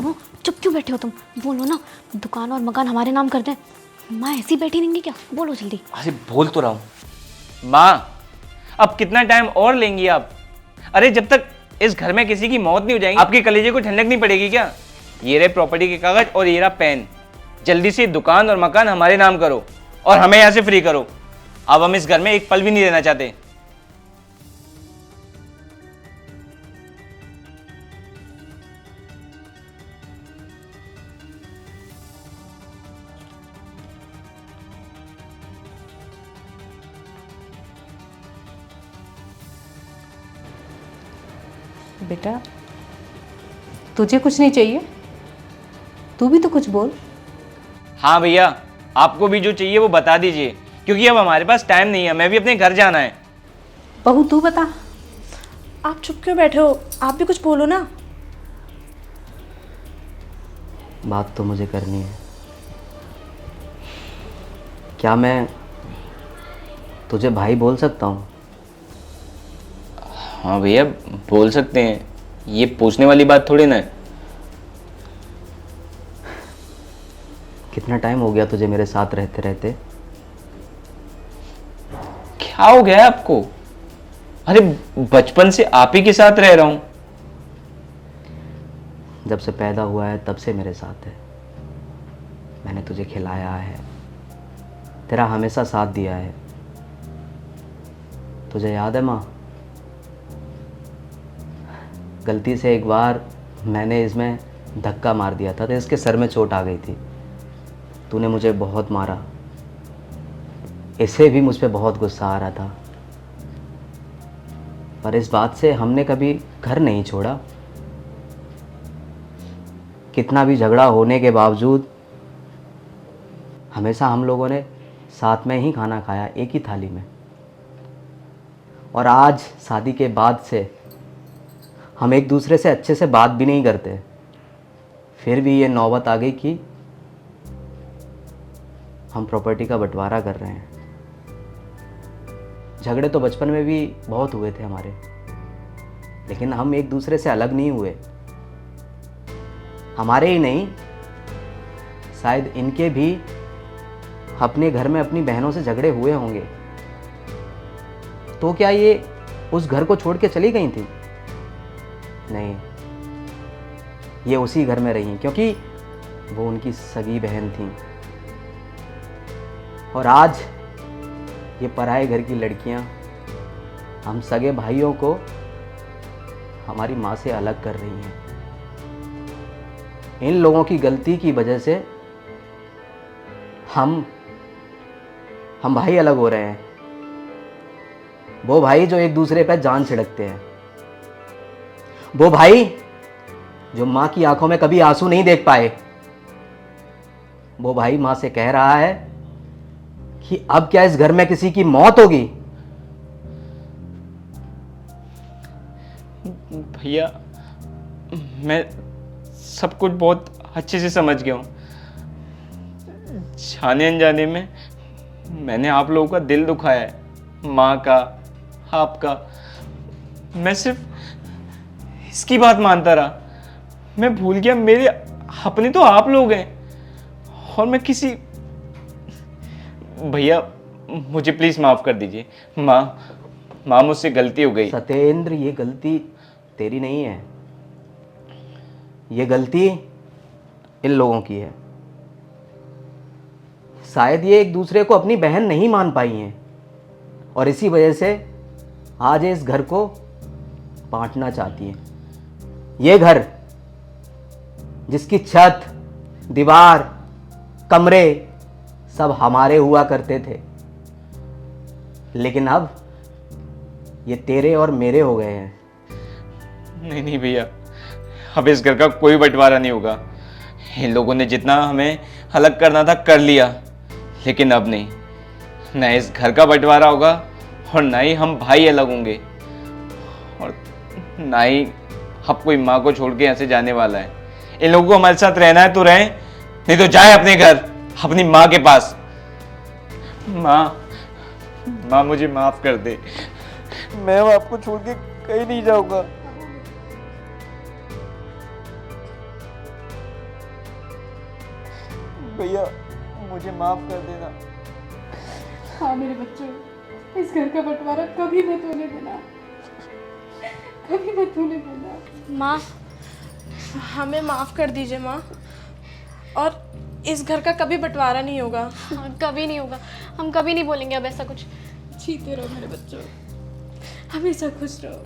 सुनो, चुप क्यों बैठे हो तुम? बोलो ना, दुकान और मकान हमारे नाम कर दें। माँ ऐसी बैठी रहेंगी क्या? बोलो जल्दी। अरे बोल तो रहा हूँ माँ, अब कितना टाइम और लेंगी आप? अरे जब तक इस घर में किसी की मौत नहीं हो जाएगी आपके कलेजे को ठंडक नहीं पड़ेगी क्या? ये रहे प्रॉपर्टी के कागज और ये रहा पेन। जल्दी से दुकान और मकान हमारे नाम करो और हमें यहाँ से फ्री करो। अब हम इस घर में एक पल भी नहीं रहना चाहते। बेटा, तुझे कुछ नहीं चाहिए? तू भी तो कुछ बोल। हाँ भैया, आपको भी जो चाहिए वो बता दीजिए, क्योंकि अब हमारे पास टाइम नहीं है, मैं भी अपने घर जाना है। बहू तू बता। आप चुप क्यों बैठे हो? आप भी कुछ बोलो ना। बात तो मुझे करनी है। क्या मैं तुझे भाई बोल सकता हूँ? हाँ भैया बोल सकते हैं, ये पूछने वाली बात थोड़ी ना है। कितना टाइम हो गया तुझे मेरे साथ रहते रहते? क्या हो गया है आपको? अरे बचपन से आप ही के साथ रह रहा हूं। जब से पैदा हुआ है तब से मेरे साथ है। मैंने तुझे खिलाया है, तेरा हमेशा साथ दिया है। तुझे याद है माँ, गलती से एक बार मैंने इसमें धक्का मार दिया था तो इसके सर में चोट आ गई थी। तूने मुझे बहुत मारा, इसे भी मुझ पे बहुत गुस्सा आ रहा था, पर इस बात से हमने कभी घर नहीं छोड़ा। कितना भी झगड़ा होने के बावजूद हमेशा हम लोगों ने साथ में ही खाना खाया, एक ही थाली में। और आज शादी के बाद से हम एक दूसरे से अच्छे से बात भी नहीं करते। फिर भी ये नौबत आ गई कि हम प्रॉपर्टी का बंटवारा कर रहे हैं। झगड़े तो बचपन में भी बहुत हुए थे हमारे, लेकिन हम एक दूसरे से अलग नहीं हुए। हमारे ही नहीं, शायद इनके भी अपने घर में अपनी बहनों से झगड़े हुए होंगे। तो क्या ये उस घर को छोड़ के चली गई थी? नहीं, ये उसी घर में रही क्योंकि वो उनकी सगी बहन थी। और आज ये पराए घर की लड़कियां हम सगे भाइयों को हमारी माँ से अलग कर रही हैं। इन लोगों की गलती की वजह से हम भाई अलग हो रहे हैं। वो भाई जो एक दूसरे पर जान छिड़कते हैं, वो भाई जो माँ की आंखों में कभी आंसू नहीं देख पाए, वो भाई माँ से कह रहा है कि अब क्या इस घर में किसी की मौत होगी? भैया मैं सब कुछ बहुत अच्छे से समझ गया हूँ। जाने अनजाने में मैंने आप लोगों का दिल दुखाया है, माँ का, आपका। मैं सिर्फ इसकी बात मानता रहा। मैं भूल गया मेरे अपने तो आप लोग हैं। और मैं किसी भैया मुझे प्लीज माफ कर दीजिए। माँ मुझसे गलती हो गई। सत्येंद्र, ये गलती तेरी नहीं है, ये गलती इन लोगों की है। शायद ये एक दूसरे को अपनी बहन नहीं मान पाई हैं और इसी वजह से आज इस घर को बांटना चाहती हैं। ये घर जिसकी छत, दीवार, कमरे सब हमारे हुआ करते थे, लेकिन अब ये तेरे और मेरे हो गए हैं। नहीं भैया, अब इस घर का कोई बंटवारा नहीं होगा। इन लोगों ने जितना हमें अलग करना था कर लिया, लेकिन अब नहीं। ना इस घर का बंटवारा होगा और ना ही हम भाई अलग होंगे, और ना ही अब कोई माँ को छोड़ के यहाँ से जाने वाला है। इन लोगों को हमारे साथ रहना है तो रहें, नहीं तो जाए अपने घर, अपनी माँ के पास। माँ मुझे माफ कर दे, मैं आपको छोड़ के कहीं नहीं जाऊंगा। भैया मुझे माफ कर देना। हाँ मेरे बच्चों, इस घर का बंटवारा कभी मत होने देना, कभी मत होने देना। माँ, हमें माफ़ कर दीजिए माँ, और इस घर का कभी बंटवारा नहीं होगा। हाँ, कभी नहीं होगा, हम कभी नहीं बोलेंगे अब ऐसा कुछ। जीते रहो मेरे बच्चों, हमेशा खुश रहो।